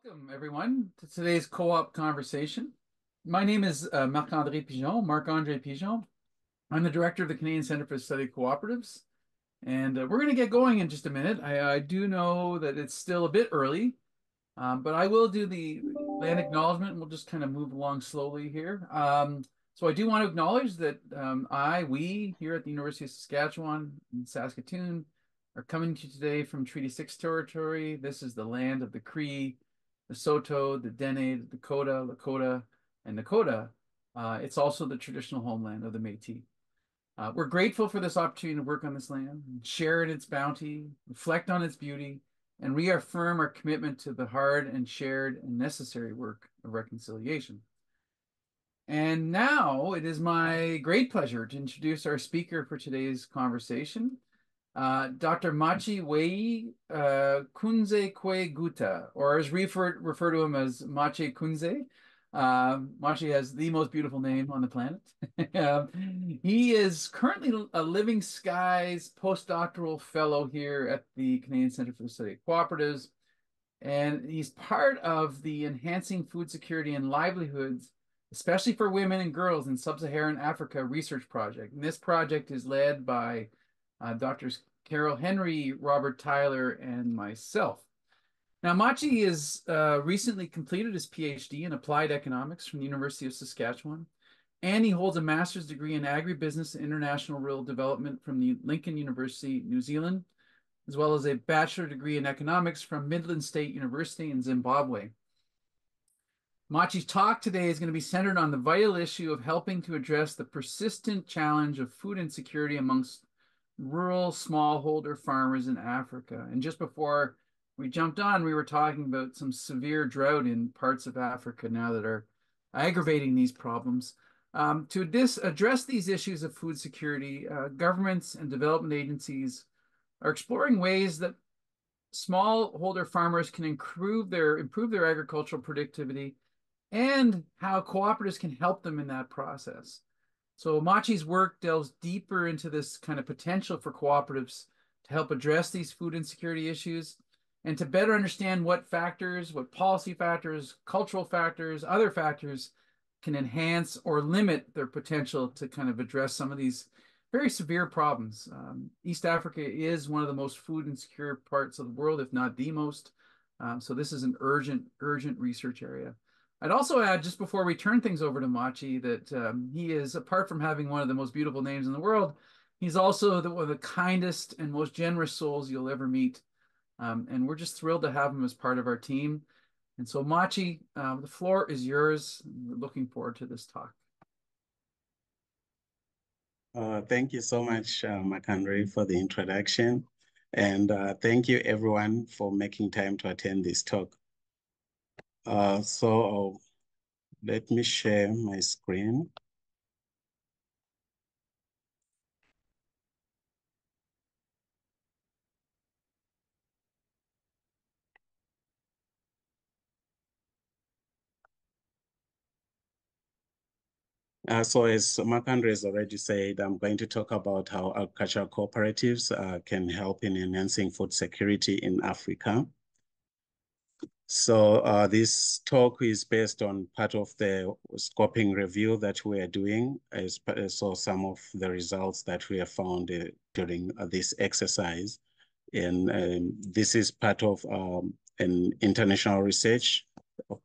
Welcome, everyone, to today's co-op conversation. My name is Marc-Andre Pigeon. I'm the director of the Canadian Centre for the Study of Co-operatives, and we're going to get going in just a minute. I do know that it's still a bit early, but I will do the land acknowledgement, and we'll just kind of move along slowly here. So I do want to acknowledge that we here at the University of Saskatchewan in Saskatoon are coming to you today from Treaty 6 territory. This is the land of the Cree, the Saulteaux, the Dene, the Dakota, Lakota, and Nakota. It's also the traditional homeland of the Métis. We're grateful for this opportunity to work on this land, share in its bounty, reflect on its beauty, and reaffirm our commitment to the hard and shared and necessary work of reconciliation. And now it is my great pleasure to introduce our speaker for today's conversation, Dr. Machiweyi Kunzekweguta, or as refer to him as Machi Kunze. Machi has the most beautiful name on the planet. He is currently a Living Skies postdoctoral fellow here at the Canadian Centre for the Study of Cooperatives, and he's part of the Enhancing Food Security and Livelihoods, especially for women and girls in Sub-Saharan Africa research project. And this project is led by Drs. Carol Henry, Robert Tyler, and myself. Now, Machi has recently completed his PhD in Applied Economics from the University of Saskatchewan, and he holds a master's degree in Agribusiness and International Rural Development from the Lincoln University, New Zealand, as well as a bachelor degree in Economics from Midland State University in Zimbabwe. Machi's talk today is going to be centered on the vital issue of helping to address the persistent challenge of food insecurity amongst rural smallholder farmers in Africa. And just before we jumped on, we were talking about some severe drought in parts of Africa now that are aggravating these problems. To address these issues of food security, governments and development agencies are exploring ways that smallholder farmers can improve their agricultural productivity and how cooperatives can help them in that process. So Machi's work delves deeper into this kind of potential for cooperatives to help address these food insecurity issues and to better understand what factors, what policy factors, cultural factors, other factors can enhance or limit their potential to kind of address some of these very severe problems. East Africa is one of the most food insecure parts of the world, if not the most. So this is an urgent research area. I'd also add, just before we turn things over to Machi, that he is, apart from having one of the most beautiful names in the world, he's also one of the kindest and most generous souls you'll ever meet. And we're just thrilled to have him as part of our team. And so, Machi, the floor is yours. We're looking forward to this talk. Thank you so much, Marc-Andre, for the introduction. And thank you, everyone, for making time to attend this talk. So let me share my screen. So as Marc-Andre has already said, I'm going to talk about how agricultural cooperatives can help in enhancing food security in Africa. So this talk is based on part of the scoping review that we are doing, so some of the results that we have found during this exercise. And this is part of an international research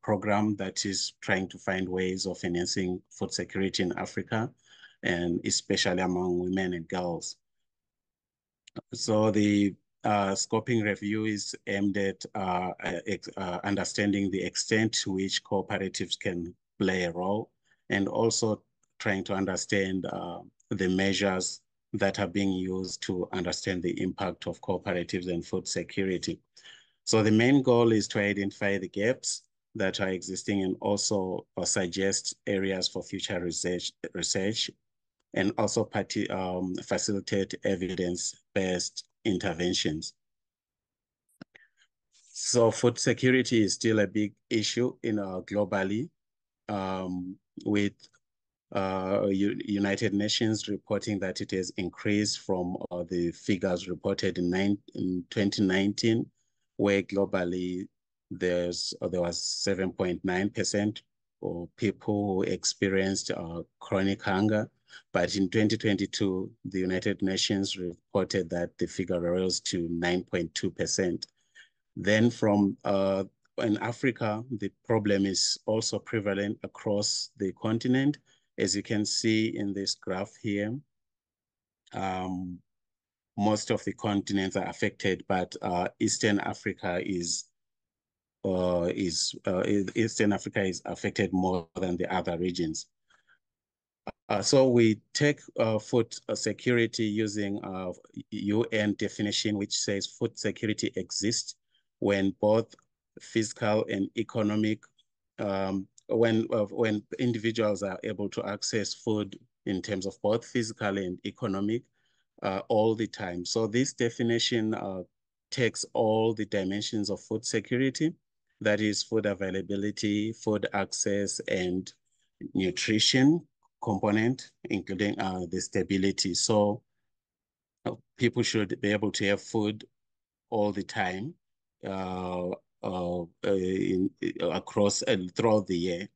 program that is trying to find ways of enhancing food security in Africa, and especially among women and girls. So the scoping review is aimed at understanding the extent to which cooperatives can play a role, and also trying to understand the measures that are being used to understand the impact of cooperatives and food security. So the main goal is to identify the gaps that are existing and also suggest areas for future research and also facilitate evidence-based interventions. So food security is still a big issue globally, with United Nations reporting that it has increased from the figures reported in 2019, where globally there was 7.9% of people who experienced chronic hunger. But in 2022, the United Nations reported that the figure rose to 9.2%. Then from in Africa, the problem is also prevalent across the continent. As you can see in this graph here, most of the continents are affected, but Eastern Africa is Eastern Africa is affected more than the other regions. So we take food security using UN definition, which says food security exists when both physical and economic, when individuals are able to access food in terms of both physical and economic all the time. So this definition takes all the dimensions of food security, that is food availability, food access, and nutrition component, including the stability. So people should be able to have food all the time across and throughout the year.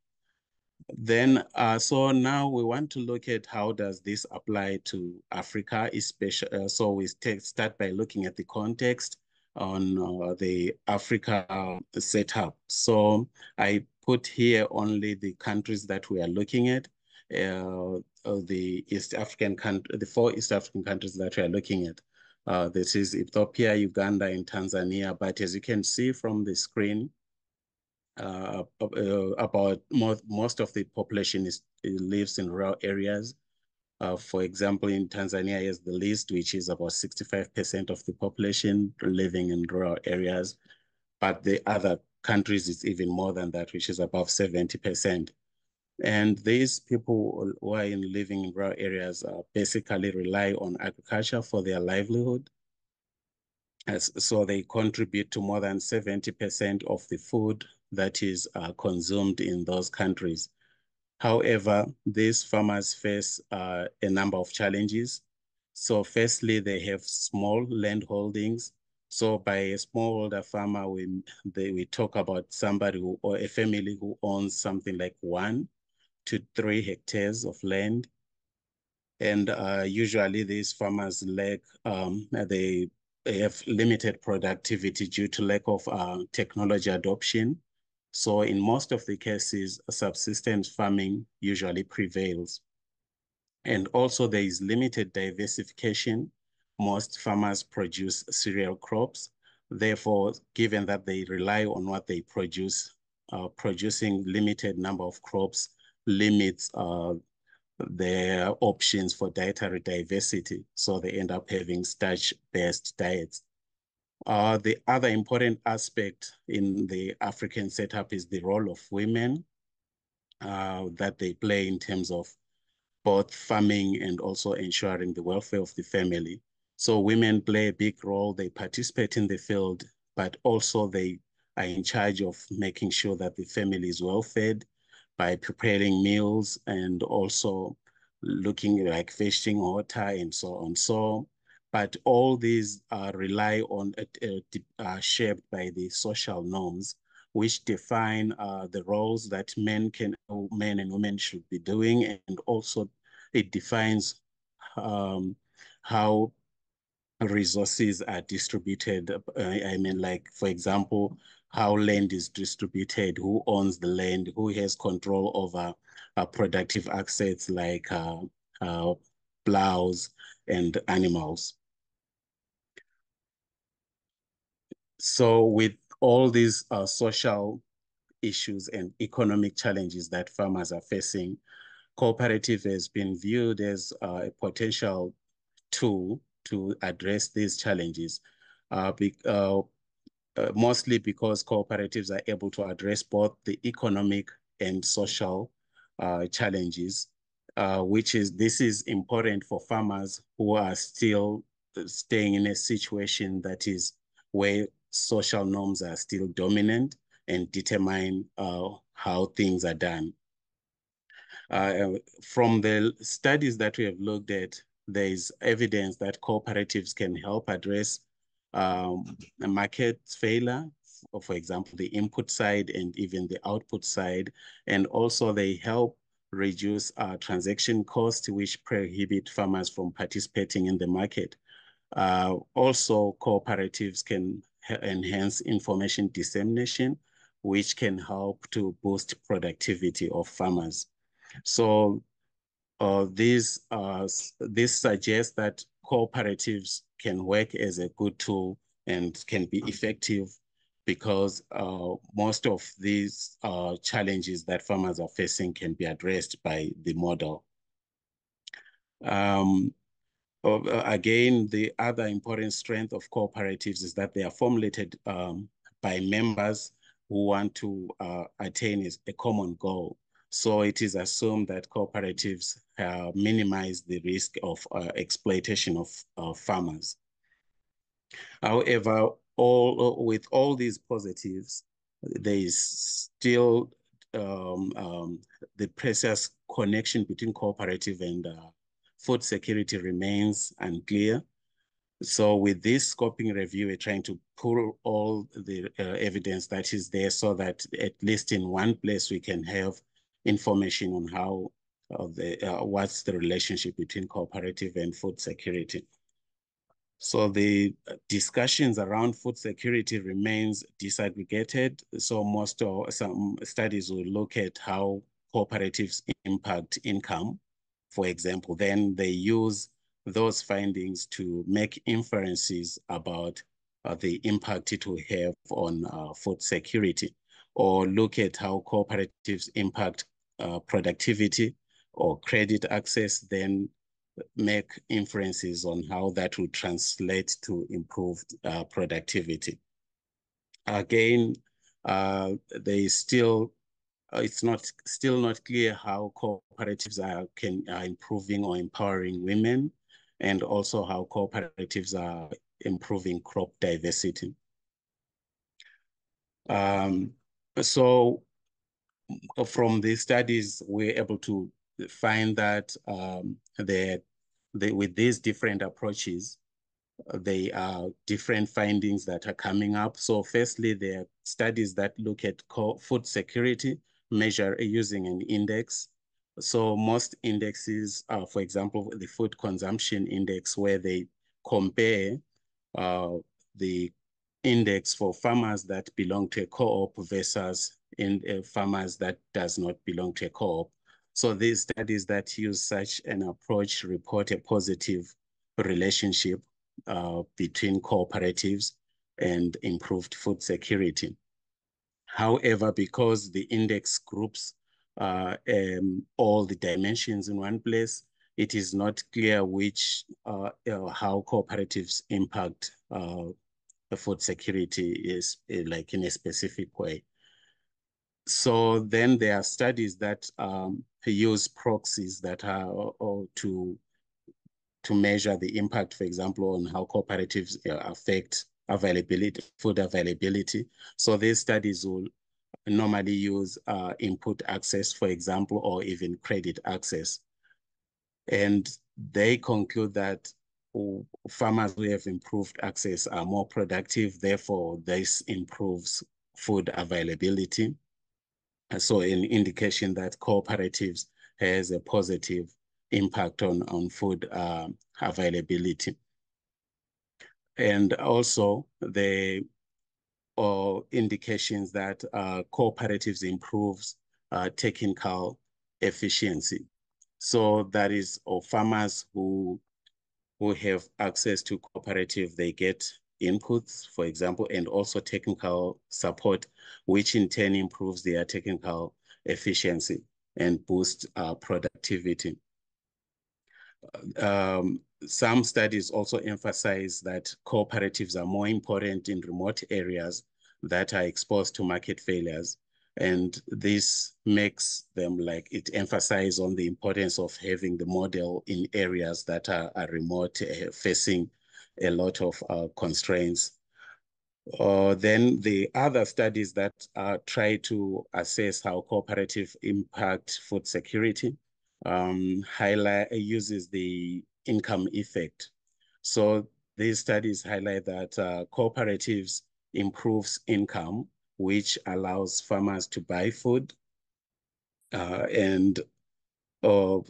Then, so now we want to look at how does this apply to Africa, especially. So we start by looking at the context on the Africa setup. So I put here only the countries that we are looking at, the East African country, the 4 East African countries that we are looking at. This is Ethiopia, Uganda, and Tanzania. But as you can see from the screen, about most of the population lives in rural areas. For example, in Tanzania is the least, which is about 65% of the population living in rural areas. But the other countries is even more than that, which is above 70%. And these people who are living in rural areas basically rely on agriculture for their livelihood. So they contribute to more than 70% of the food that is consumed in those countries. However, these farmers face a number of challenges. So firstly, they have small land holdings. So by a smallholder farmer, we talk about somebody or a family who owns something like 1 to 3 hectares of land. And usually these farmers they have limited productivity due to lack of technology adoption. So in most of the cases, subsistence farming usually prevails. And also there is limited diversification. Most farmers produce cereal crops. Therefore, given that they rely on what they produce, producing limited number of crops limits their options for dietary diversity. So they end up having starch-based diets. The other important aspect in the African setup is the role of women that they play in terms of both farming and also ensuring the welfare of the family. So women play a big role. They participate in the field, but also they are in charge of making sure that the family is well fed by preparing meals and also looking like fetching water and so on. So, but all these rely on, shaped by the social norms, which define the roles that men and women should be doing, and also it defines how resources are distributed. I mean, like, for example, how land is distributed, who owns the land, who has control over productive assets like plows and animals. So with all these social issues and economic challenges that farmers are facing, cooperative has been viewed as a potential tool to address these challenges, mostly because cooperatives are able to address both the economic and social challenges, this is important for farmers who are still staying in a situation that is where social norms are still dominant and determine how things are done. From the studies that we have looked at, there is evidence that cooperatives can help address market failure for example, the input side and even the output side. And also they help reduce transaction costs, which prohibit farmers from participating in the market. Also, cooperatives can enhance information dissemination, which can help to boost productivity of farmers. So this suggests that cooperatives can work as a good tool and can be effective because most of these challenges that farmers are facing can be addressed by the model. Again, the other important strength of cooperatives is that they are formulated by members who want to attain a common goal. So it is assumed that cooperatives minimize the risk of exploitation of farmers. However, with all these positives, there is still the precious connection between cooperative and food security remains unclear. So with this scoping review, we're trying to pull all the evidence that is there so that at least in one place we can have information on how what's the relationship between cooperative and food security. So the discussions around food security remains disaggregated. So most or some studies will look at how cooperatives impact income, for example. Then they use those findings to make inferences about the impact it will have on food security, or look at how cooperatives impact productivity or credit access, then make inferences on how that will translate to improved productivity. Again, there is still it's still not clear how cooperatives are improving or empowering women, and also how cooperatives are improving crop diversity. So from these studies, we're able to find that with these different approaches, there are different findings that are coming up. So firstly, there are studies that look at food security measure using an index. So most indexes, for example, the food consumption index, where they compare the index for farmers that belong to a co-op versus farmers that does not belong to a co-op. So these studies that use such an approach report a positive relationship between cooperatives and improved food security. However, because the index groups all the dimensions in one place, it is not clear how cooperatives impact the food security is like in a specific way. So then there are studies that use proxies that are to measure the impact, for example, on how cooperatives affect food availability. So these studies will normally use input access, for example, or even credit access. And they conclude that farmers who have improved access are more productive, therefore this improves food availability. So an indication that cooperatives has a positive impact on food availability. And also the indications that cooperatives improves technical efficiency. So that is, farmers who have access to cooperative, they get inputs, for example, and also technical support, which in turn improves their technical efficiency and boosts productivity. Some studies also emphasize that cooperatives are more important in remote areas that are exposed to market failures. And this makes them it emphasizes on the importance of having the model in areas that are remote, facing a lot of constraints. Then the other studies that try to assess how cooperative impact food security uses the income effect. So these studies highlight that cooperatives improves income, which allows farmers to buy food.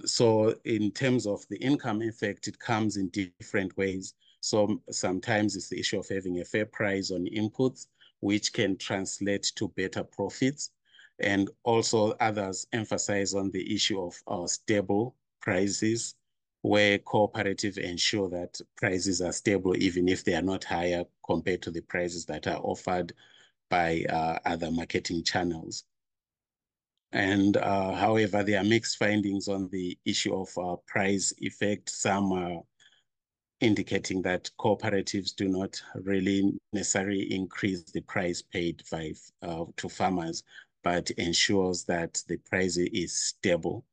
So in terms of the income effect, it comes in different ways. So sometimes it's the issue of having a fair price on inputs, which can translate to better profits. And also others emphasize on the issue of stable prices, where cooperatives ensure that prices are stable, even if they are not higher compared to the prices that are offered by other marketing channels. And however, there are mixed findings on the issue of price effect. Some are indicating that cooperatives do not really necessarily increase the price paid to farmers, but ensures that the price is stable.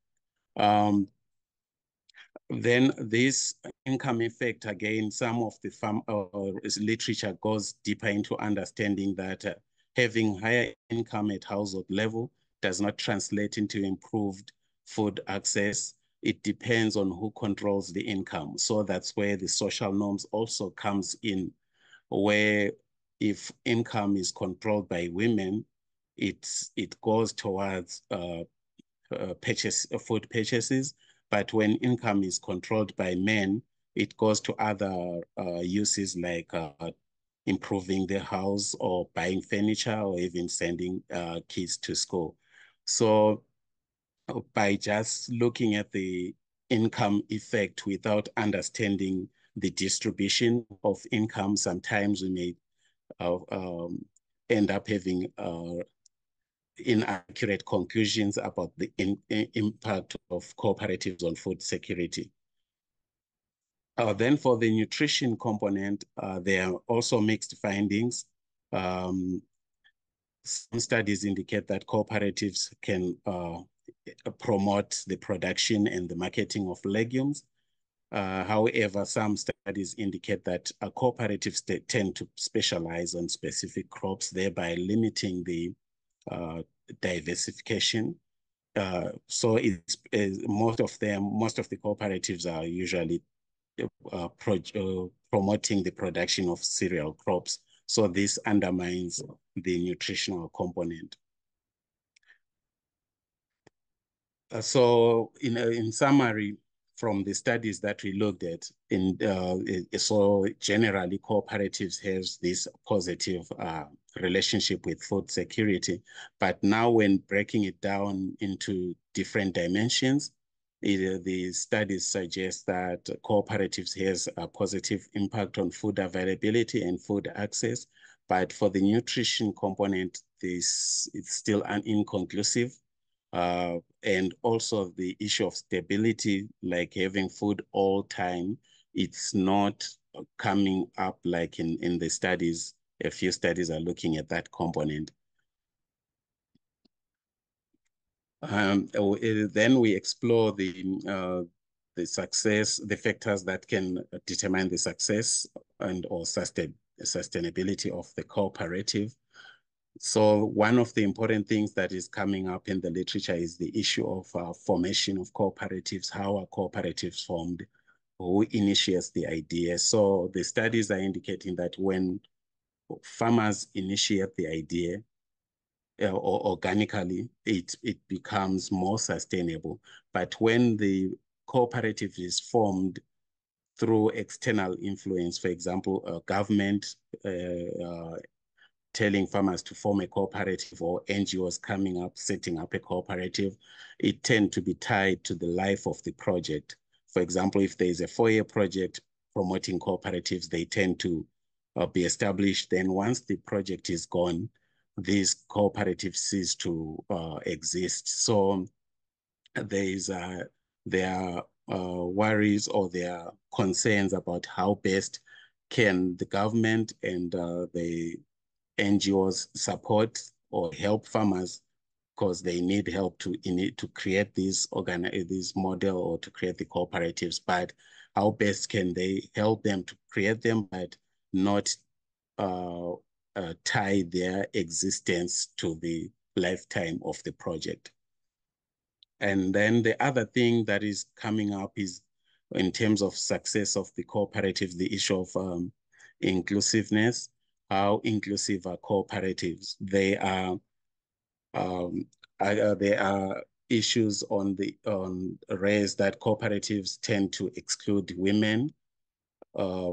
Then this income effect, again, some of the literature goes deeper into understanding that having higher income at household level does not translate into improved food access. It depends on who controls the income. So that's where the social norms also comes in, where if income is controlled by women, it goes towards food purchases. But when income is controlled by men, it goes to other uses like improving the house or buying furniture or even sending kids to school. So by just looking at the income effect without understanding the distribution of income, sometimes we may end up having inaccurate conclusions about the impact of cooperatives on food security. Then for the nutrition component, there are also mixed findings. Some studies indicate that cooperatives can promote the production and the marketing of legumes. However, some studies indicate that cooperatives tend to specialize on specific crops, thereby limiting the diversification. So most of the cooperatives are usually promoting the production of cereal crops. So this undermines the nutritional component. So in summary, from the studies that we looked at, so generally cooperatives have this positive relationship with food security. But now when breaking it down into different dimensions, the studies suggest that cooperatives has a positive impact on food availability and food access. But for the nutrition component, it's still inconclusive. And also the issue of stability, like having food all time, it's not coming up like in the studies. A few studies are looking at that component. Then we explore the success, the factors that can determine the success and or sustainability of the cooperative. So one of the important things that is coming up in the literature is the issue of formation of cooperatives. How are cooperatives formed? Who initiates the idea? So the studies are indicating that when farmers initiate the idea or organically, it becomes more sustainable. But when the cooperative is formed through external influence, for example, government, telling farmers to form a cooperative or NGOs coming up, setting up a cooperative, it tend to be tied to the life of the project. For example, if there is a 4-year project promoting cooperatives, they tend to be established. Then once the project is gone, these cooperatives cease to exist. So there are worries or there are concerns about how best can the government and the NGOs support or help farmers because they need help to create this model or to create the cooperatives. But how best can they help them to create them, but not tie their existence to the lifetime of the project? And then the other thing that is coming up is in terms of success of the cooperatives, the issue of inclusiveness. how inclusive are cooperatives. Um, there are issues on raised that cooperatives tend to exclude women uh,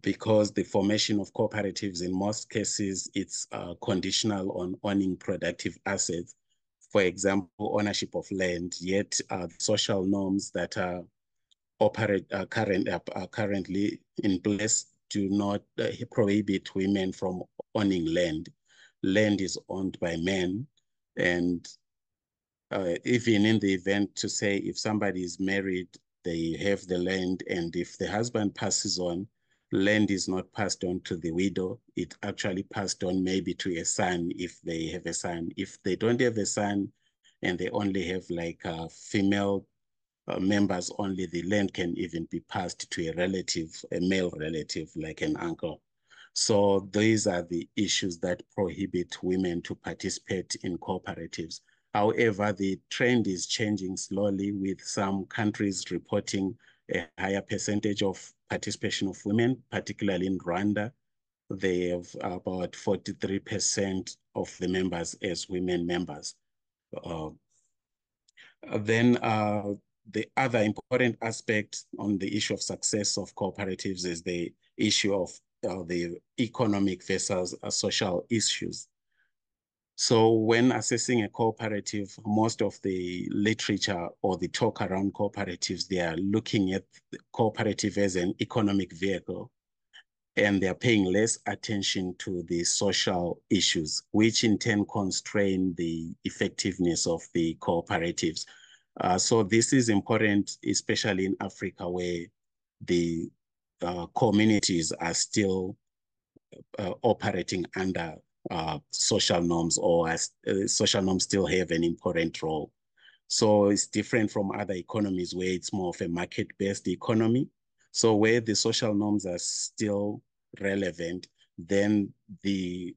because the formation of cooperatives in most cases it's conditional on owning productive assets. For example, ownership of land. Yet the social norms that are currently in place do not prohibit women from owning land. Land is owned by men, and even in the event to say if somebody is married, they have the land, and if the husband passes on, land is not passed on to the widow. It actually passed on maybe to a son if they have a son. If they don't have a son and they only have like female members only, the land can even be passed to a relative, a male relative, like an uncle. So these are the issues that prohibit women to participate in cooperatives. However, the trend is changing slowly, with some countries reporting a higher percentage of participation of women, particularly in Rwanda. They have about 43% of the members as women members. Uh, then the other important aspect on the issue of success of cooperatives is the issue of the economic versus social issues. So when assessing a cooperative, most of the literature or the talk around cooperatives, they are looking at the cooperative as an economic vehicle, and they're paying less attention to the social issues, which in turn constrain the effectiveness of the cooperatives. So this is important, especially in Africa, where the communities are still operating under social norms, or as social norms still have an important role. So it's different from other economies where it's more of a market-based economy. So where the social norms are still relevant, then the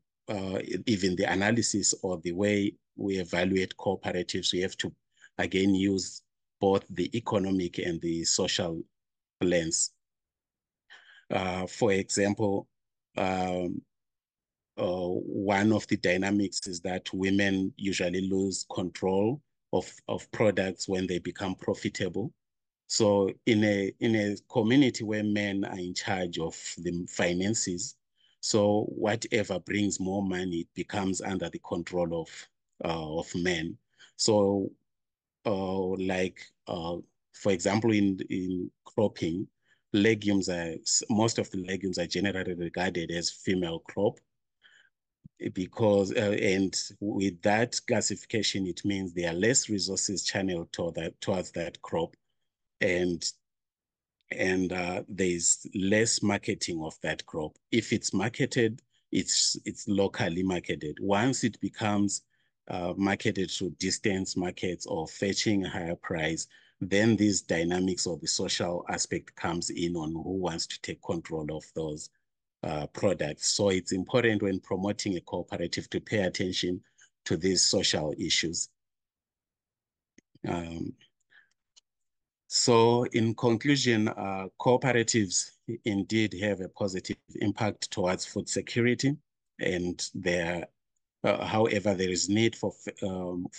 even the analysis or the way we evaluate cooperatives, we have to again use both the economic and the social lens. For example, one of the dynamics is that women usually lose control of products when they become profitable. So in a community where men are in charge of the finances, so whatever brings more money, it becomes under the control of men. So like for example, in cropping, most of the legumes are generally regarded as female crop, because and with that classification, it means there are less resources channeled towards that crop, and there's less marketing of that crop. If it's marketed, it's locally marketed. Once it becomes marketed through distance markets or fetching a higher price, then these dynamics or the social aspect comes in on who wants to take control of those products. So it's important when promoting a cooperative to pay attention to these social issues. Um, so in conclusion, cooperatives indeed have a positive impact towards food security, and however, there is need for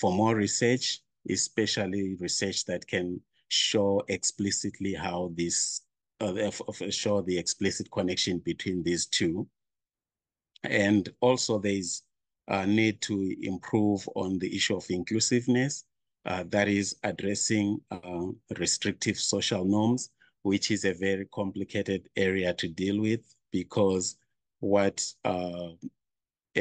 more research, especially research that can show explicitly how show the explicit connection between these two. And also there's a need to improve on the issue of inclusiveness, that is addressing restrictive social norms, which is a very complicated area to deal with, because what a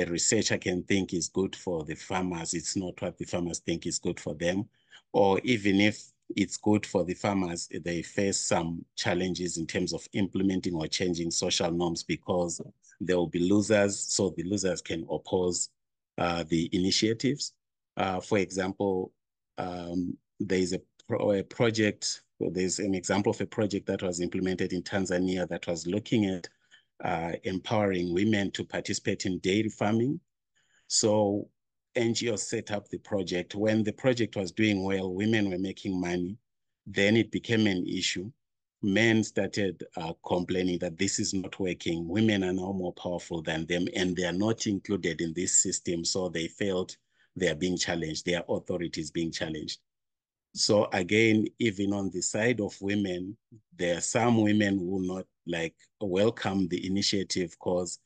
researcher can think is good for the farmers, it's not what the farmers think is good for them. Or even if it's good for the farmers, they face some challenges in terms of implementing or changing social norms, because there will be losers, so the losers can oppose the initiatives. For example, there's a project, there's an example of a project that was implemented in Tanzania that was looking at empowering women to participate in dairy farming. So NGOs set up the project. When the project was doing well, women were making money. Then it became an issue men started complaining that this is not working. Women are now more powerful than them, and they are not included in this system. So they felt they are being challenged, their authority is being challenged. So again, even on the side of women, there are some women who will not like welcome the initiative, because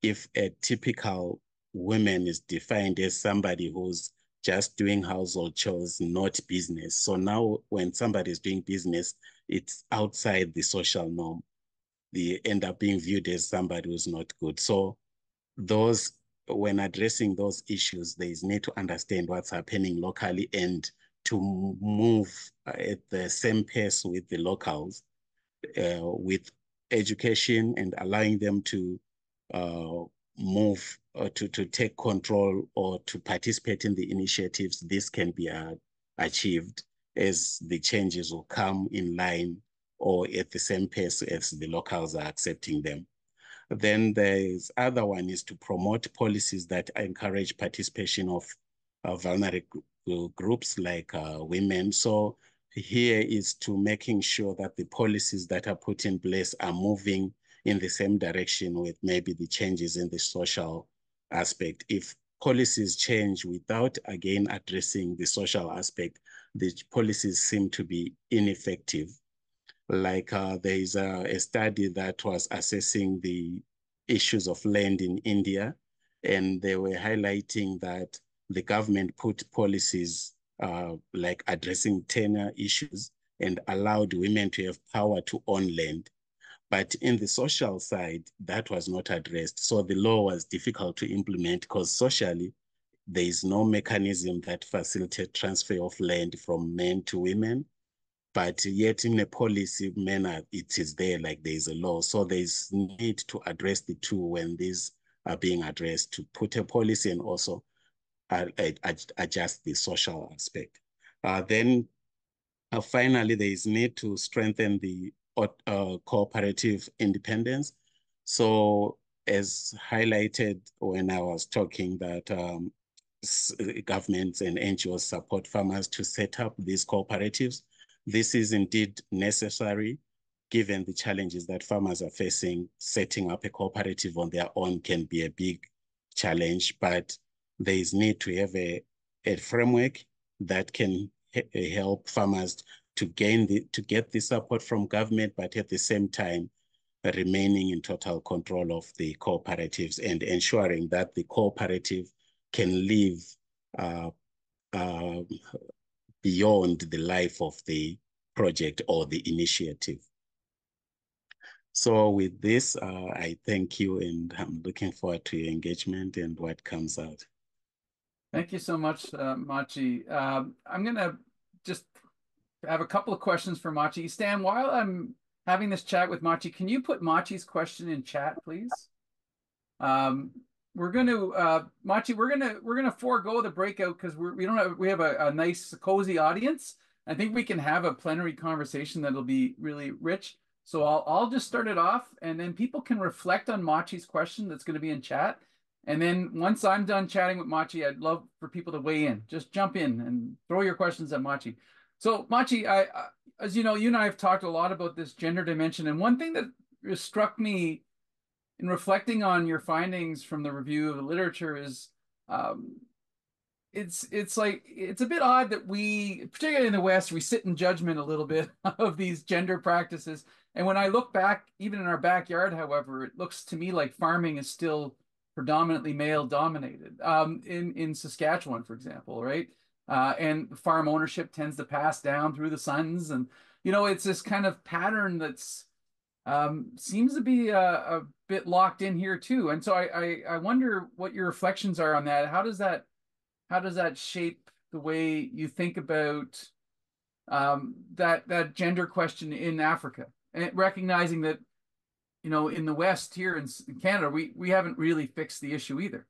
if a typical woman is defined as somebody who's just doing household chores, not business. So now when somebody is doing business, it's outside the social norm. They end up being viewed as somebody who's not good. So those, when addressing those issues, there is need to understand what's happening locally and to move at the same pace with the locals, with education and allowing them to uh, move to take control or to participate in the initiatives. This can be achieved as the changes will come in line or at the same pace as the locals are accepting them. Then there's other one is to promote policies that encourage participation of vulnerable groups like women. So here is to making sure that the policies that are put in place are moving in the same direction with maybe the changes in the social aspect. If policies change without, again, addressing the social aspect, the policies seem to be ineffective. Like there is a study that was assessing the issues of land in India, and they were highlighting that the government put policies like addressing tenure issues and allowed women to have power to own land. But in the social side, that was not addressed. So the law was difficult to implement because socially, there is no mechanism that facilitates transfer of land from men to women, but yet in a policy manner, it is there, like there is a law. So there's need to address the two when these are being addressed, to put a policy and also adjust the social aspect. Then finally, there is need to strengthen the cooperative independence. So as highlighted when I was talking that governments and NGOs support farmers to set up these cooperatives. This is indeed necessary given the challenges that farmers are facing. Setting up a cooperative on their own can be a big challenge, but there is need to have a framework that can help farmers to get the support from government, but at the same time, remaining in total control of the cooperatives and ensuring that the cooperative can live uh, uh, beyond the life of the project or the initiative. So with this, I thank you, and I'm looking forward to your engagement and what comes out. Thank you so much, Machi. I'm going to just have a couple of questions for Machi. Stan, while I'm having this chat with Machi, can you put Machi's question in chat, please? We're going to Machi, we're gonna forego the breakout because we have a nice cozy audience. I think we can have a plenary conversation that'll be really rich. So I'll just start it off, and then people can reflect on Machi's question that's going to be in chat. And then once I'm done chatting with Machi, I'd love for people to weigh in. Just jump in and throw your questions at Machi. So Machi, as you know, you and I have talked a lot about this gender dimension, and one thing that struck me in reflecting on your findings from the review of the literature is it's like it's a bit odd that we, particularly in the West, we sit in judgment a little bit of these gender practices. And when I look back, even in our backyard, however, it looks to me like farming is still predominantly male dominated. In Saskatchewan, for example, right? And farm ownership tends to pass down through the sons, and it's this kind of pattern that's seems to be a bit locked in here too. And so I wonder what your reflections are on that. How does that shape the way you think about that gender question in Africa, and recognizing that in the West here in Canada we haven't really fixed the issue either.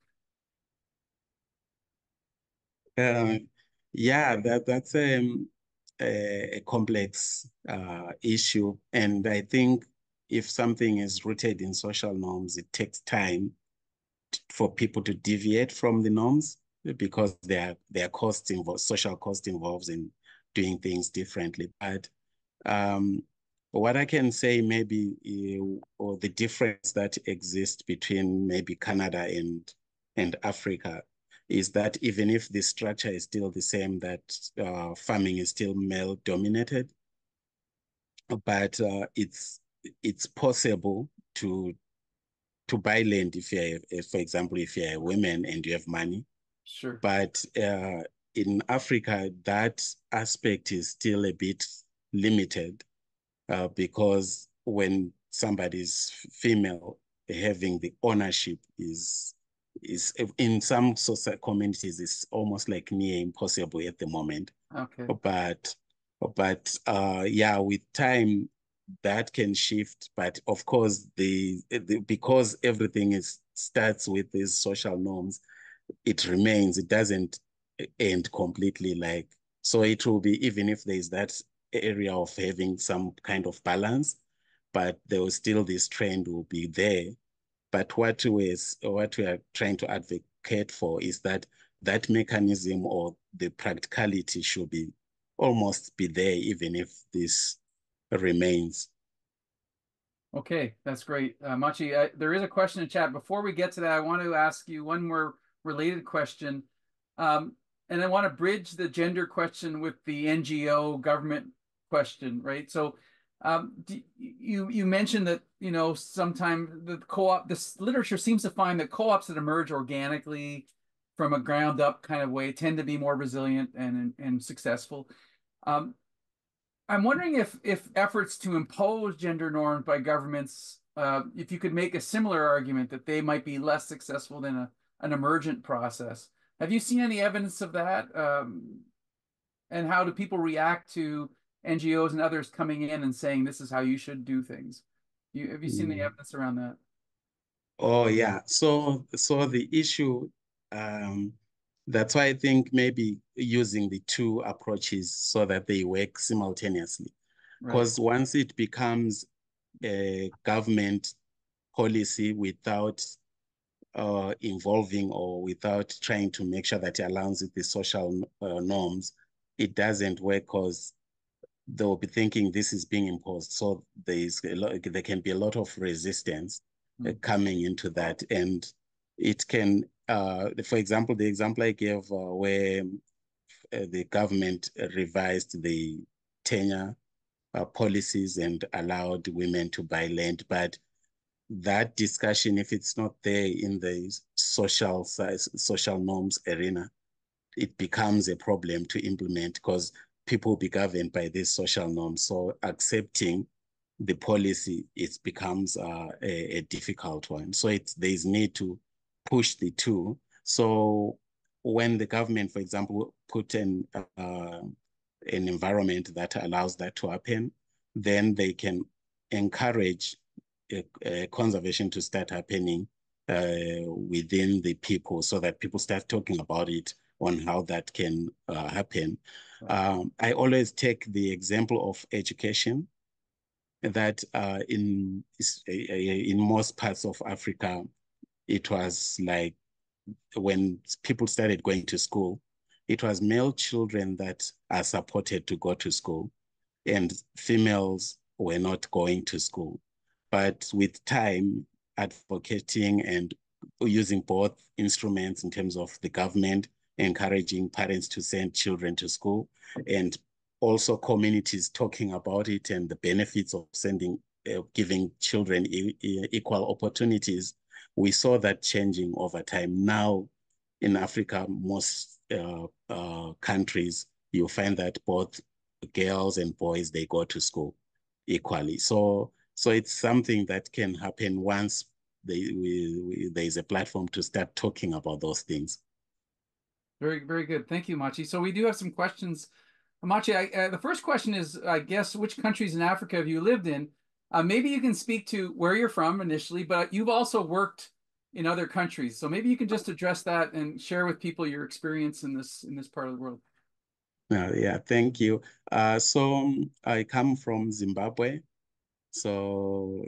Yeah, that's a complex issue, and I think if something is rooted in social norms, it takes time for people to deviate from the norms, because there are costs involved, social cost involved in doing things differently. But What I can say maybe, or the difference that exists between maybe Canada and Africa is that even if the structure is still the same, that farming is still male dominated, but it's possible to buy land if for example, if you're a woman and you have money. Sure. But in Africa, that aspect is still a bit limited because when somebody's female, having the ownership is in some social communities is almost like near impossible at the moment. Okay. But yeah, with time that can shift. But of course, because everything is starts with these social norms, it remains. It doesn't end completely. Like so, it will be even if there is that area of having some kind of balance, but there will still this trend will be there. But what we are trying to advocate for is that that mechanism or the practicality should be almost be there, even if this remains. Okay, that's great. Machi, there is a question in chat. Before we get to that, I want to ask you one more related question. And I want to bridge the gender question with the NGO government question, right? So you mentioned that, sometimes the co-op, this literature seems to find that co-ops that emerge organically from a ground up kind of way tend to be more resilient and successful. Um, I'm wondering if efforts to impose gender norms by governments, if you could make a similar argument that they might be less successful than an emergent process. Have you seen any evidence of that? And how do people react to NGOs and others coming in and saying this is how you should do things? Have you seen any Mm. evidence around that? Oh yeah. So the issue, that's why I think maybe using the two approaches so that they work simultaneously. Right. Because once it becomes a government policy without involving or without trying to make sure that it aligns with the social norms, it doesn't work because they'll be thinking this is being imposed. So there can be a lot of resistance Mm. coming into that. And it can, for example, the example I gave where the government revised the tenure policies and allowed women to buy land. But that discussion, if it's not there in the social norms arena, it becomes a problem to implement because people be governed by these social norms. So accepting the policy, it becomes a difficult one. So there's need to push the two. So when the government, for example, put an environment that allows that to happen, then they can encourage conservation to start happening within the people so that people start talking about it on how that can happen. Right. I always take the example of education that in most parts of Africa, it was like when people started going to school, it was male children that are supported to go to school and females were not going to school. But with time, advocating and using both instruments in terms of the government, encouraging parents to send children to school, and also communities talking about it and the benefits of giving children equal opportunities, we saw that changing over time. Now, in Africa, most countries, you find that both girls and boys they go to school equally. So it's something that can happen once there is a platform to start talking about those things. Very, very good. Thank you, Machi. So we do have some questions. Machi, the first question is, I guess, which countries in Africa have you lived in? Maybe you can speak to where you're from initially, but you've also worked in other countries. So maybe you can just address that and share with people your experience in this part of the world. Yeah, thank you. So I come from Zimbabwe. So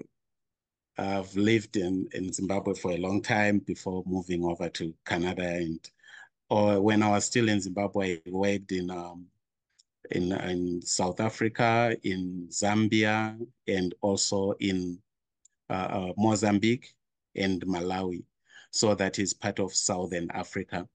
I've lived in Zimbabwe for a long time before moving over to Canada. And or when I was still in Zimbabwe, I worked in in South Africa, in Zambia, and also in Mozambique and Malawi. So that is part of Southern Africa.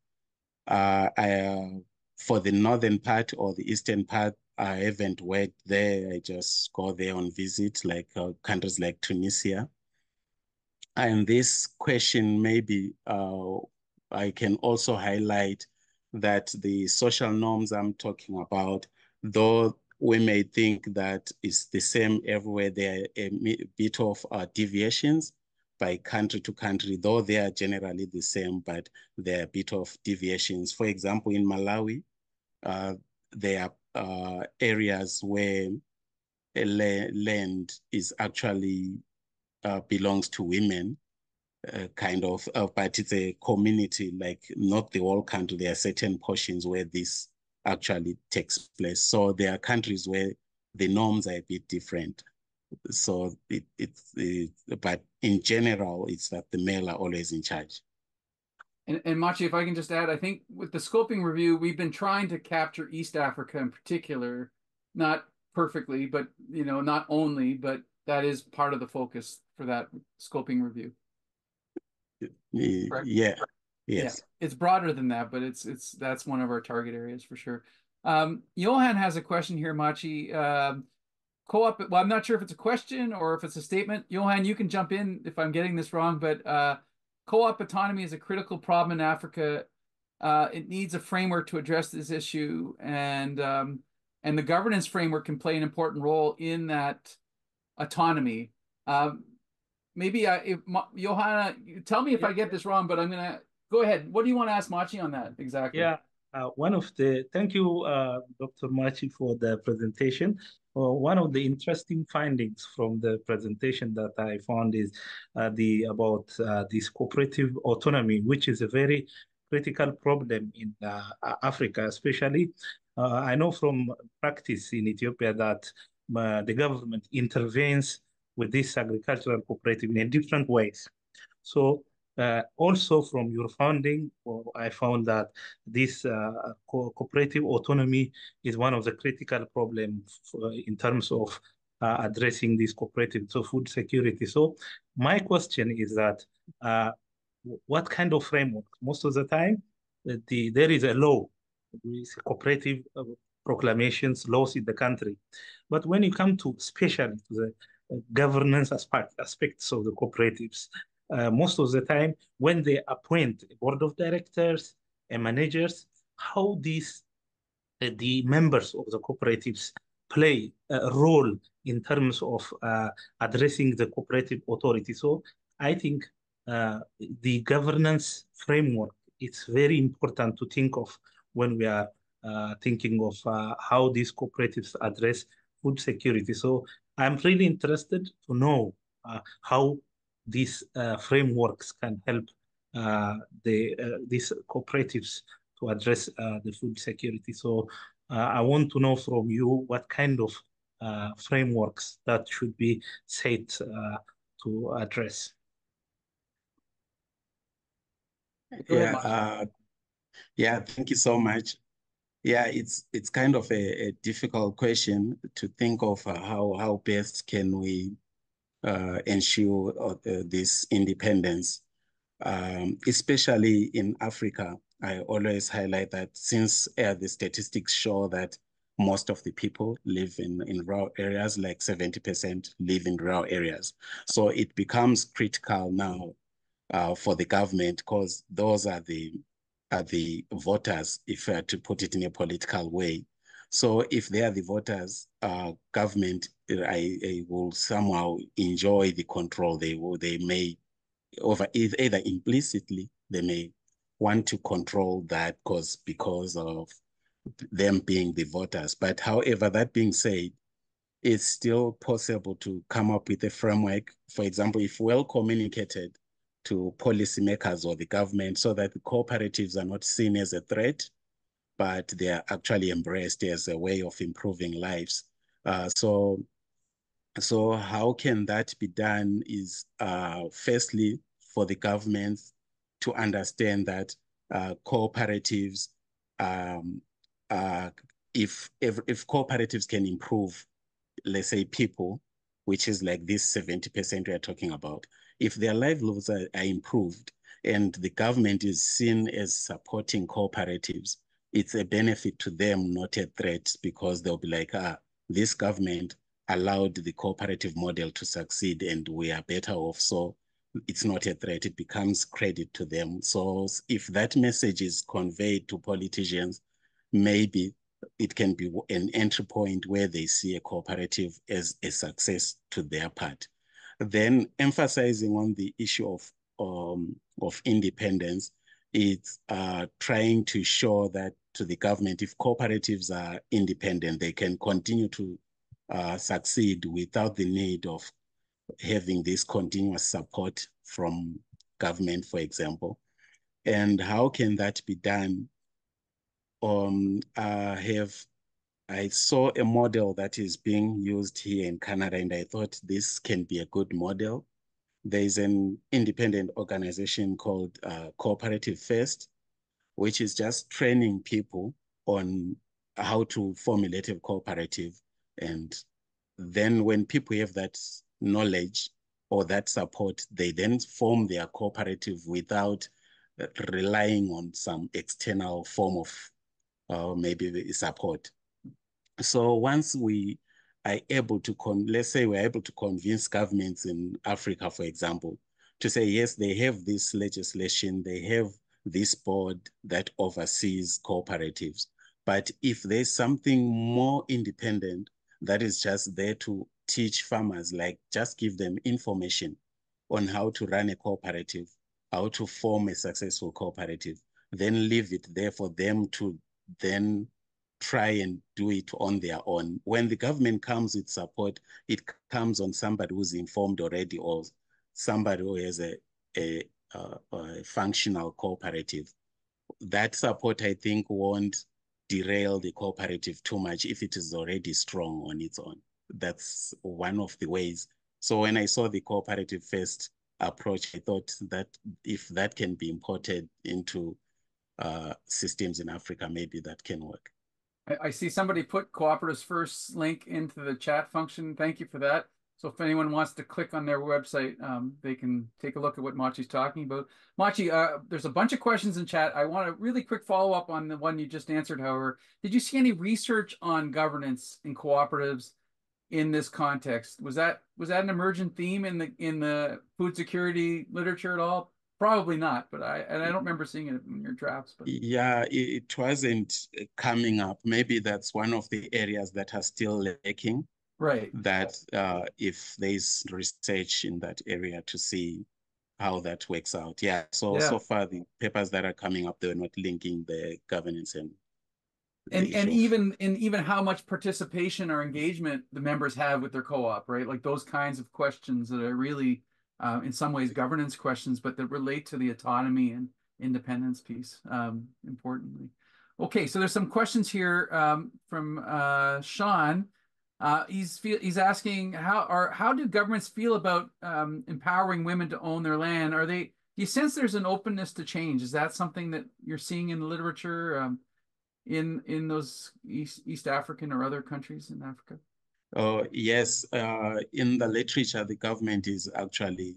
For the northern part or the eastern part, I haven't worked there. I just go there on visit, like countries like Tunisia. And this question, maybe I can also highlight that the social norms I'm talking about, though we may think that it's the same everywhere, there are a bit of deviations by country to country, though they are generally the same, but there are a bit of deviations. For example, in Malawi, there are areas where land is actually belongs to women, but it's a community, like not the whole country. There are certain portions where this actually takes place. So there are countries where the norms are a bit different. So but in general, it's that the male are always in charge. And Machi, if I can just add, I think with the scoping review, we've been trying to capture East Africa in particular, not perfectly, but not only, but that is part of the focus for that scoping review. Correct? Yeah. Yeah, Yes. it's broader than that, but that's one of our target areas for sure. Johan has a question here, Machi. Co-op, well, I'm not sure if it's a question or if it's a statement. Johan, you can jump in if I'm getting this wrong, but co-op autonomy is a critical problem in Africa. It needs a framework to address this issue, and the governance framework can play an important role in that autonomy. Maybe Johanna, tell me if I get this wrong, but I'm gonna go ahead. What do you want to ask Machi on that exactly? Yeah, thank you, Dr. Machi, for the presentation. One of the interesting findings from the presentation that I found is about this cooperative autonomy, which is a very critical problem in Africa, especially. I know from practice in Ethiopia that the government intervenes with this agricultural cooperative in different ways. So also from your founding, I found that this cooperative autonomy is one of the critical problems in terms of addressing this cooperative, so food security. So my question is that what kind of framework? Most of the time, there is a law, cooperative proclamations, laws in the country. But when you come to especially to the governance aspects of the cooperatives, most of the time when they appoint a board of directors and managers, how the members of the cooperatives play a role in terms of addressing the cooperative authority. So I think the governance framework, it's very important to think of when we are thinking of how these cooperatives address food security. So I'm really interested to know how these frameworks can help these cooperatives to address the food security. So I want to know from you what kind of frameworks that should be set to address. Go ahead, Yeah, thank you so much. Yeah, it's kind of a difficult question to think of how best can we ensure this independence, especially in Africa. I always highlight that since the statistics show that most of the people live in rural areas, like 70% live in rural areas. So it becomes critical now for the government, because those are the voters, if to put it in a political way. So if they are the voters, government I will somehow enjoy the control. They may over either implicitly they may want to control that because of them being the voters. But however, that being said, it's still possible to come up with a framework, for example, if well communicated to policymakers or the government, so that the cooperatives are not seen as a threat, but they are actually embraced as a way of improving lives. So how can that be done is firstly for the government to understand that cooperatives if cooperatives can improve, let's say people, which is like this 70% we are talking about, if their livelihoods are improved and the government is seen as supporting cooperatives, it's a benefit to them, not a threat, because they'll be like, this government allowed the cooperative model to succeed and we are better off. So it's not a threat, it becomes credit to them. So if that message is conveyed to politicians, maybe it can be an entry point where they see a cooperative as a success to their part. Then emphasizing on the issue of independence, it's trying to show that to the government, if cooperatives are independent, they can continue to succeed without the need of having this continuous support from government, for example. And how can that be done? I saw a model that is being used here in Canada, and I thought this can be a good model. There's an independent organization called Co-operative First, which is just training people on how to formulate a cooperative. And then when people have that knowledge or that support, they then form their cooperative without relying on some external form of maybe support. So once we are able to, let's say we're able to convince governments in Africa, for example, to say, yes, they have this legislation, they have this board that oversees cooperatives. But if there's something more independent that is just there to teach farmers, like just give them information on how to run a cooperative, how to form a successful cooperative, then leave it there for them to then try and do it on their own. When the government comes with support, it comes on somebody who's informed already or somebody who has a functional cooperative. That support, I think, won't derail the cooperative too much if it is already strong on its own. That's one of the ways. So when I saw the cooperative first approach, I thought that if that can be imported into systems in Africa, maybe that can work. I see somebody put Cooperatives First link into the chat function. Thank you for that. So if anyone wants to click on their website, they can take a look at what Machi's talking about. Machi, there's a bunch of questions in chat. I want a really quick follow-up on the one you just answered, however. Did you see any research on governance in cooperatives in this context? Was that an emergent theme in the food security literature at all? Probably not, but I don't remember seeing it in your drafts. But yeah, it wasn't coming up. Maybe that's one of the areas that are still lacking. Right. That if there's research in that area to see how that works out. Yeah. So far the papers that are coming up, they're not linking the governance and even how much participation or engagement the members have with their co-op, right? Like those kinds of questions that are really in some ways governance questions, but that relate to the autonomy and independence piece, importantly. Okay, so there's some questions here from Sean. He's asking how do governments feel about empowering women to own their land? Do you sense there's an openness to change? Is that something that you're seeing in the literature in those East African or other countries in Africa? Yes, in the literature, the government is actually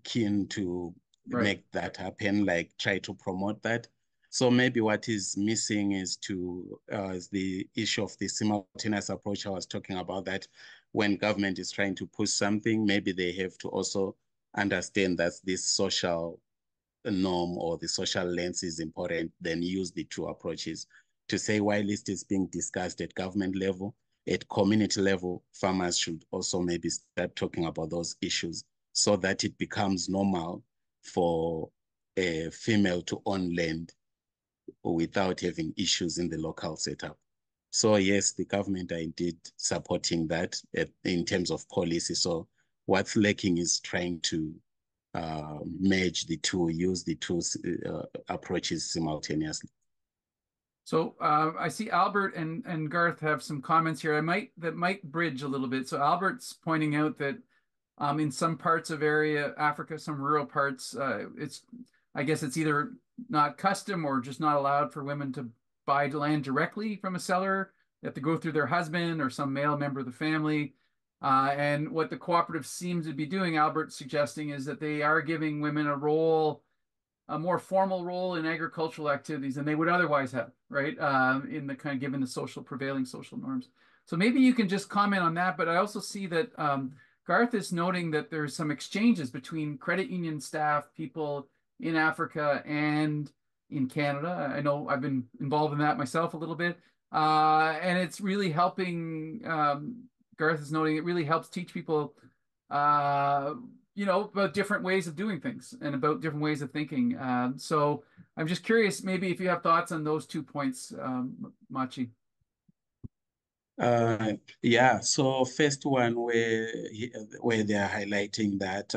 keen to make that happen, like try to promote that. So maybe what is missing is the issue of the simultaneous approach I was talking about, that when government is trying to push something, maybe they have to also understand that this social norm or the social lens is important, then use the two approaches to say, while it is being discussed at government level, at community level, farmers should also maybe start talking about those issues so that it becomes normal for a female to own land without having issues in the local setup. So yes, the government are indeed supporting that in terms of policy. So what's lacking is trying to merge the two, use the two approaches simultaneously. So I see Albert and Garth have some comments here. That might bridge a little bit. So Albert's pointing out that in some parts of Africa, some rural parts, I guess it's either not custom or just not allowed for women to buy land directly from a seller. They have to go through their husband or some male member of the family. And what the cooperative seems to be doing, Albert's suggesting, is that they are giving women a more formal role in agricultural activities than they would otherwise have, right? In the kind of given the prevailing social norms. So maybe you can just comment on that. But I also see that Garth is noting that there's some exchanges between credit union staff, people in Africa and in Canada. I know I've been involved in that myself a little bit. And it's really helping, Garth is noting, it really helps teach people, about different ways of doing things and about different ways of thinking. So I'm just curious, maybe if you have thoughts on those 2 points, Machi. Yeah, so first one where they are highlighting that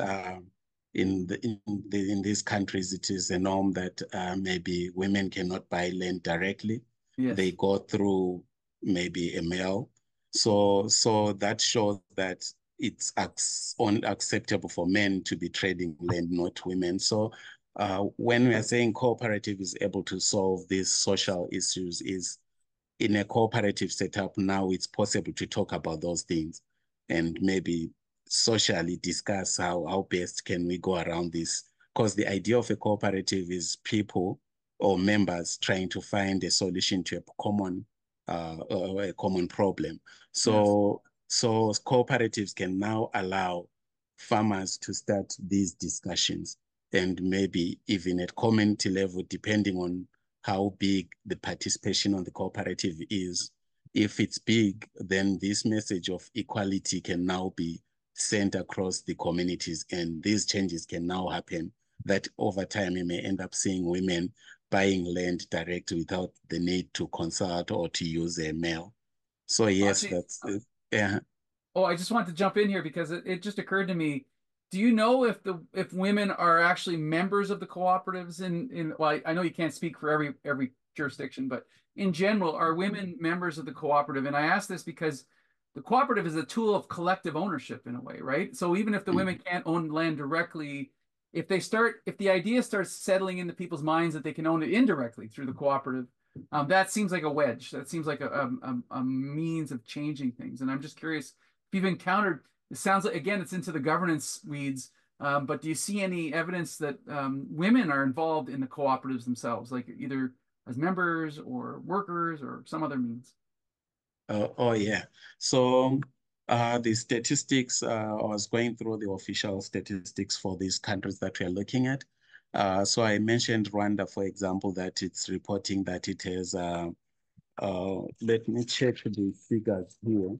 in these countries it is a norm that maybe women cannot buy land directly. Yes. They go through maybe a male. So that shows that it's unacceptable for men to be trading land, not women. So when we are saying cooperative is able to solve these social issues, is in a cooperative setup, now it's possible to talk about those things and maybe socially discuss how best can we go around this. Because the idea of a cooperative is people or members trying to find a solution to a common problem. So cooperatives can now allow farmers to start these discussions and maybe even at community level, depending on how big the participation on the cooperative is. If it's big, then this message of equality can now be sent across the communities, and these changes can now happen that over time you may end up seeing women buying land directly without the need to consult or to use a male. So yes, Machi, that's yeah. Oh, I just want to jump in here because it just occurred to me. Do you know if women are actually members of the cooperatives in well, I know you can't speak for every jurisdiction, but in general, are women members of the cooperative? And I ask this because the cooperative is a tool of collective ownership in a way, right? So even if the women can't own land directly, if the idea starts settling into people's minds that they can own it indirectly through the cooperative, that seems like a wedge. That seems like a means of changing things. And I'm just curious if you've encountered, it sounds like, again, it's into the governance weeds, but do you see any evidence that women are involved in the cooperatives themselves, like either as members or workers or some other means? Oh yeah. So the statistics, I was going through the official statistics for these countries that we are looking at. So I mentioned Rwanda, for example, that it's reporting that it has, let me check the figures here.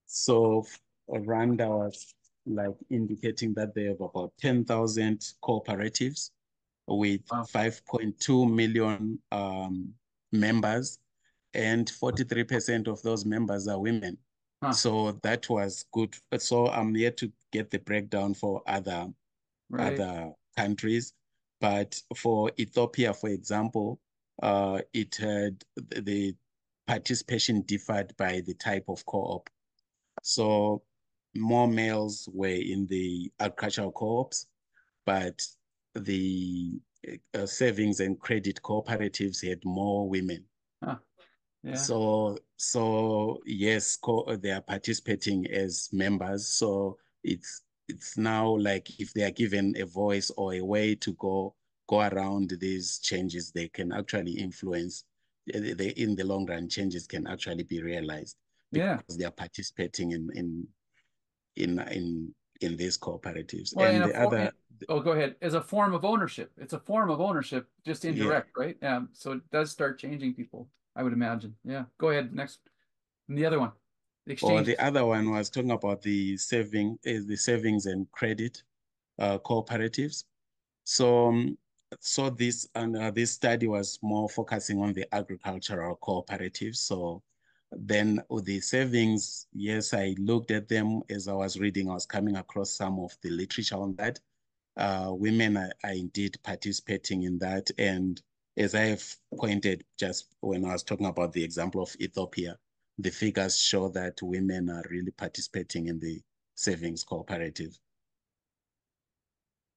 So Rwanda was like indicating that they have about 10,000 cooperatives with Wow. 5.2 million members, and 43% of those members are women. Huh. So that was good. So I'm yet to get the breakdown for other countries. But for Ethiopia, for example, it had the participation differed by the type of co-op. So more males were in the agricultural co-ops, but the savings and credit cooperatives had more women. Huh. Yeah. So yes, they are participating as members. So it's now like if they are given a voice or a way to go around these changes, they can actually influence. In the long run, changes can actually be realized because they are participating in these cooperatives. Well, And the other, oh, go ahead. As a form of ownership, it's a form of ownership, just yeah. indirect, right? So it does start changing people, I would imagine. Yeah. Go ahead. Next, and the other one, the Or the exchanges. other one was talking about the savings and credit cooperatives. So, this study was more focusing on the agricultural cooperatives. So then with the savings, yes, I looked at them as I was reading. I was coming across some of the literature on that. Women are indeed participating in that. And as I have pointed just when I was talking about the example of Ethiopia, the figures show that women are really participating in the savings cooperative.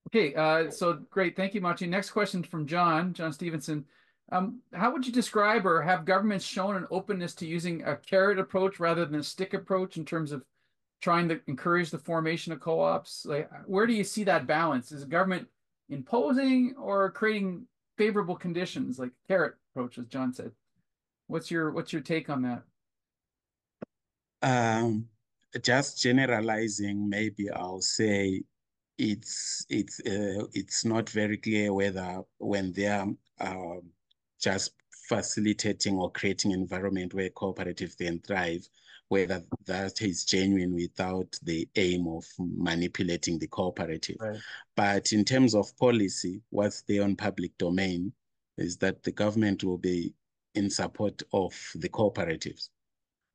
Okay, so great. Thank you, Machi. Next question from John Stevenson. How would you describe, or have governments shown an openness to using a carrot approach rather than a stick approach in terms of trying to encourage the formation of co-ops? Like, where do you see that balance? Is the government imposing or creating favorable conditions, like carrot approach, as John said? What's your take on that? Just generalizing, maybe I'll say it's not very clear whether when they are just facilitating or creating an environment where cooperatives then thrive, whether that is genuine without the aim of manipulating the cooperative. Right. But in terms of policy, what's there on public domain is that the government will be in support of the cooperatives.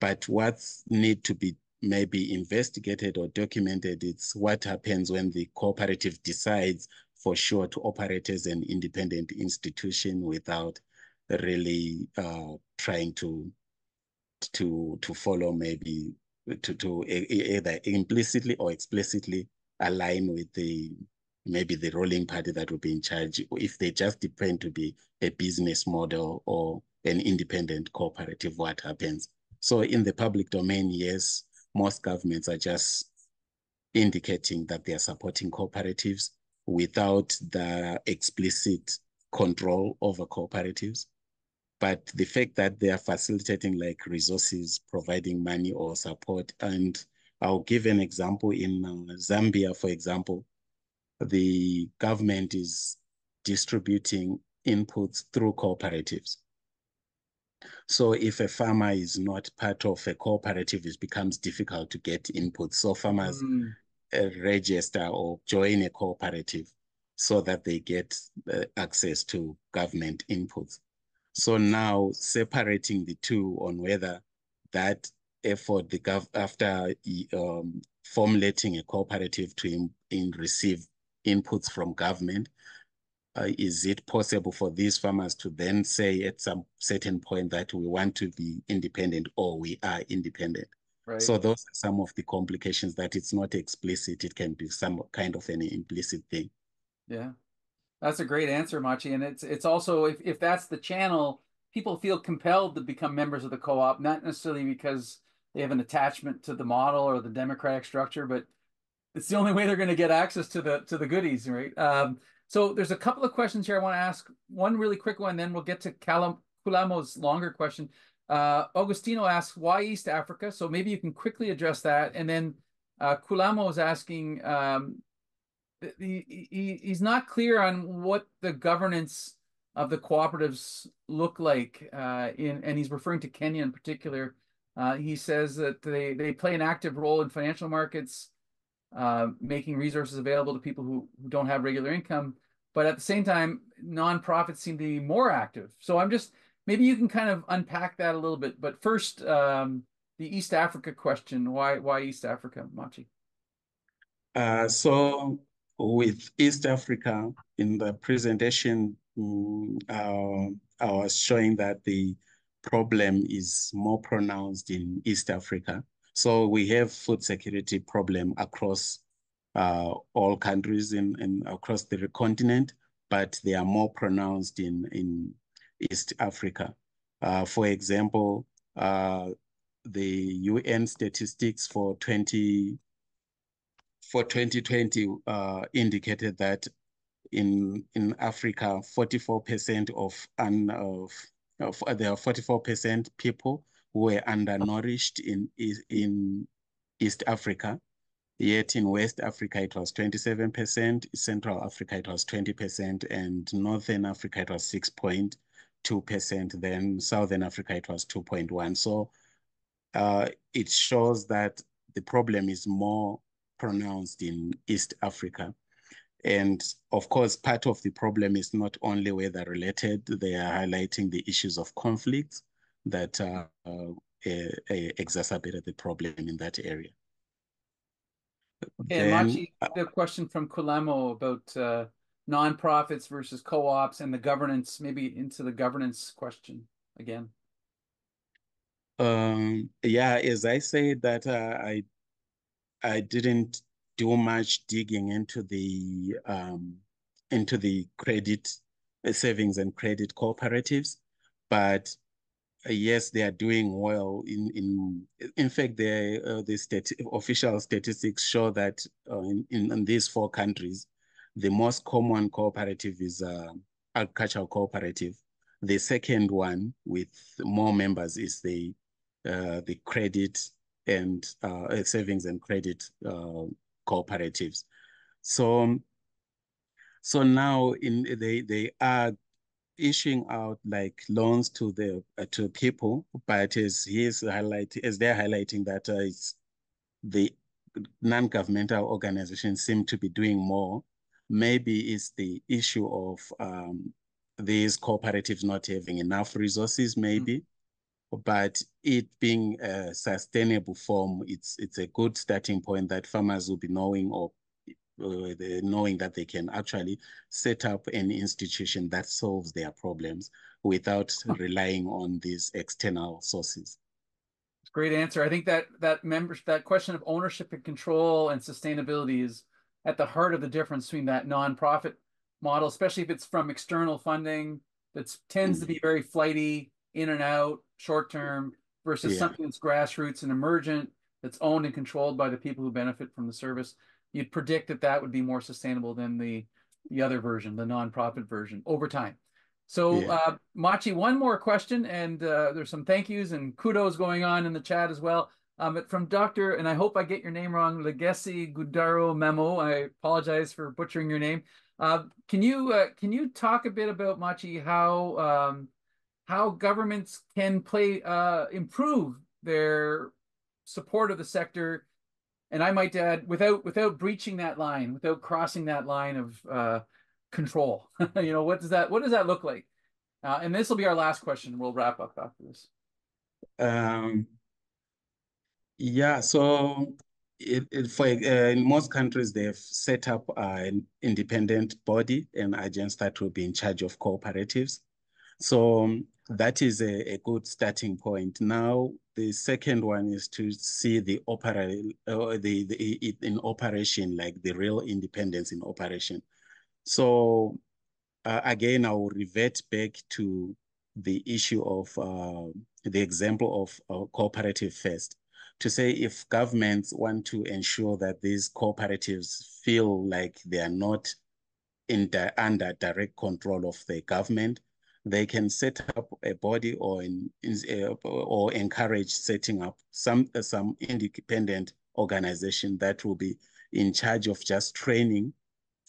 But what's need to be maybe investigated or documented, it's what happens when the cooperative decides for sure to operate as an independent institution without really trying to follow, maybe to either implicitly or explicitly align with maybe the ruling party that will be in charge, if they just depend to be a business model or an independent cooperative, what happens. So in the public domain, yes, most governments are just indicating that they are supporting cooperatives without the explicit control over cooperatives. But the fact that they are facilitating like resources, providing money or support. And I'll give an example in Zambia, for example, the government is distributing inputs through cooperatives. So if a farmer is not part of a cooperative, it becomes difficult to get inputs. So farmers register or join a cooperative so that they get access to government inputs. So now separating the two on whether that effort, after formulating a cooperative to receive inputs from government, is it possible for these farmers to then say at some certain point that we want to be independent or we are independent? Right. So those are some of the complications, that it's not explicit. It can be some kind of an implicit thing. Yeah, that's a great answer, Machi. And it's also, if that's the channel, people feel compelled to become members of the co-op, not necessarily because they have an attachment to the model or the democratic structure, but it's the only way they're going to get access to the goodies, right? So there's a couple of questions here I want to ask. One really quick one, then we'll get to Kulamo's longer question. Augustino asks, why East Africa? So maybe you can quickly address that. And then Kulamo is asking, he's not clear on what the governance of the cooperatives look like, and he's referring to Kenya in particular. He says that they play an active role in financial markets, making resources available to people who don't have regular income. But at the same time, nonprofits seem to be more active. So maybe you can kind of unpack that a little bit. But first, the East Africa question, why East Africa, Machi? So with East Africa, in the presentation, I was showing that the problem is more pronounced in East Africa. So we have food security problem across all countries and across the continent, but they are more pronounced in East Africa. For example, the UN statistics for 2020 indicated that in Africa, 44% there are 44% people who were undernourished in East Africa. Yet in West Africa, it was 27%, Central Africa, it was 20%, and Northern Africa, it was 6.2%. Then Southern Africa, it was 2.1%. So it shows that the problem is more pronounced in East Africa. And of course, part of the problem is not only weather related, they are highlighting the issues of conflicts that exacerbated the problem in that area. Okay, and Machi, the question from Kulamo about nonprofits versus co-ops and the governance, maybe into the governance question again. Yeah, as I said that I didn't do much digging into the credit savings and credit cooperatives, but yes, they are doing well. In fact, official statistics show that in these 4 countries, the most common cooperative is agricultural cooperative. The second one with more members is the credit and savings and credit cooperatives. So now they are issuing out like loans to to people, but as they're highlighting that it's the non-governmental organizations seem to be doing more. Maybe it's the issue of these cooperatives not having enough resources, maybe. But it being a sustainable form, it's a good starting point that farmers will be knowing, or knowing that they can actually set up an institution that solves their problems without relying on these external sources. Great answer. I think that question of ownership and control and sustainability is at the heart of the difference between that nonprofit model, especially if it's from external funding that tends to be very flighty, in and out, short term, versus something that's grassroots and emergent, that's owned and controlled by the people who benefit from the service. You'd predict that would be more sustainable than the other version, the nonprofit version, over time. So, Machi, one more question, and there's some thank yous and kudos going on in the chat as well. From Dr., and I hope I get your name wrong, Legesi Gudaro Memo. I apologize for butchering your name. Can you talk a bit about, Machi, how governments can improve their support of the sector, and I might add, without breaching that line, without crossing that line of control? What does that look like? And this will be our last question. We'll wrap up after this. So in most countries, they've set up an independent body and agents that will be in charge of cooperatives. So that is a good starting point. Now, the second one is to see in operation, like the real independence in operation. So again, I will revert back to the issue of the example of cooperative first, to say if governments want to ensure that these cooperatives feel like they are not under direct control of the government, they can set up a body or encourage setting up some independent organization that will be in charge of just training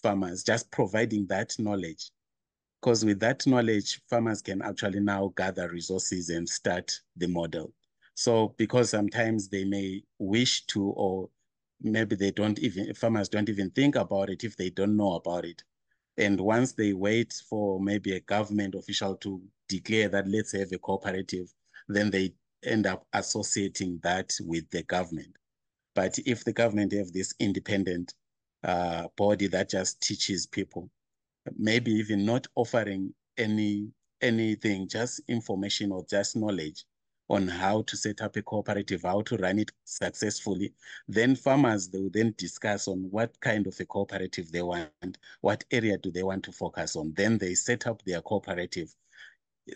farmers, just providing that knowledge. Because with that knowledge, farmers can actually now gather resources and start the model. So because sometimes they may wish to, or maybe farmers don't even think about it if they don't know about it. And once they wait for maybe a government official to declare that let's have a cooperative, then they end up associating that with the government. But if the government have this independent body that just teaches people, maybe even not offering anything, just information or just knowledge on how to set up a cooperative, how to run it successfully, then farmers, they will then discuss on what kind of a cooperative they want, what area do they want to focus on. Then they set up their cooperative.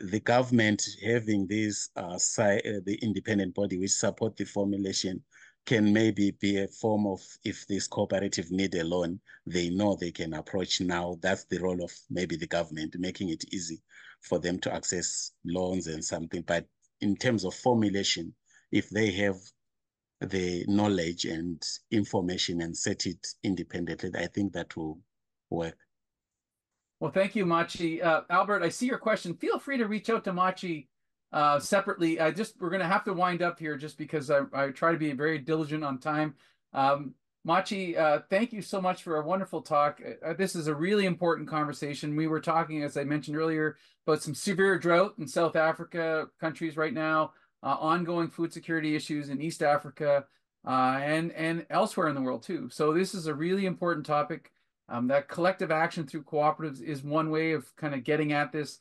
The government having this the independent body which support the formulation can maybe be a form of, if this cooperative need a loan, they know they can approach now. That's the role of maybe the government, making it easy for them to access loans and something. But in terms of formulation, if they have the knowledge and information and set it independently, I think that will work. Well, thank you, Machi. Albert, I see your question. Feel free to reach out to Machi separately. We're going to have to wind up here just because I try to be very diligent on time. Machi, thank you so much for a wonderful talk. This is a really important conversation. We were talking, as I mentioned earlier, about some severe drought in South Africa countries right now, ongoing food security issues in East Africa, and elsewhere in the world too. So this is a really important topic. That collective action through cooperatives is one way of kind of getting at this.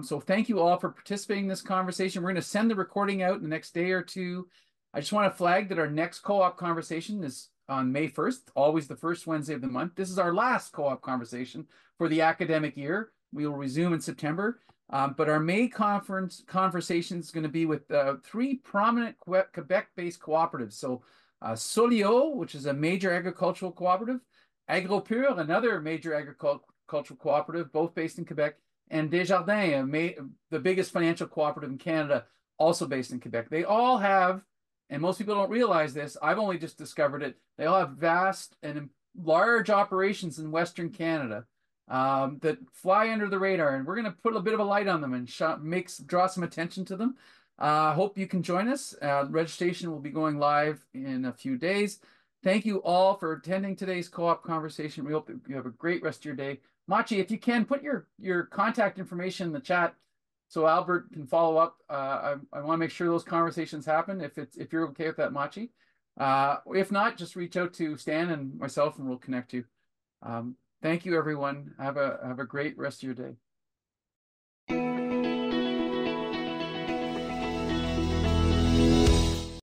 So thank you all for participating in this conversation. We're going to send the recording out in the next day or two. I just want to flag that our next co-op conversation is on May 1st, always the first Wednesday of the month. This is our last co-op conversation for the academic year. we will resume in September. But our May conversation is going to be with 3 prominent Quebec-based cooperatives. So Solio, which is a major agricultural cooperative, AgroPure, another major agricultural cooperative, both based in Quebec, and Desjardins, the biggest financial cooperative in Canada, also based in Quebec. They all have, and most people don't realize this, I've only just discovered it, they all have vast and large operations in Western Canada that fly under the radar, and we're going to put a bit of a light on them and draw some attention to them. Hope you can join us. Registration will be going live in a few days. Thank you all for attending today's co-op conversation. We hope that you have a great rest of your day. Machi, if you can, put your contact information in the chat so Albert can follow up. I want to make sure those conversations happen if you're okay with that, Machi. If not, just reach out to Stan and myself and we'll connect you. Thank you, everyone. Have a great rest of your day.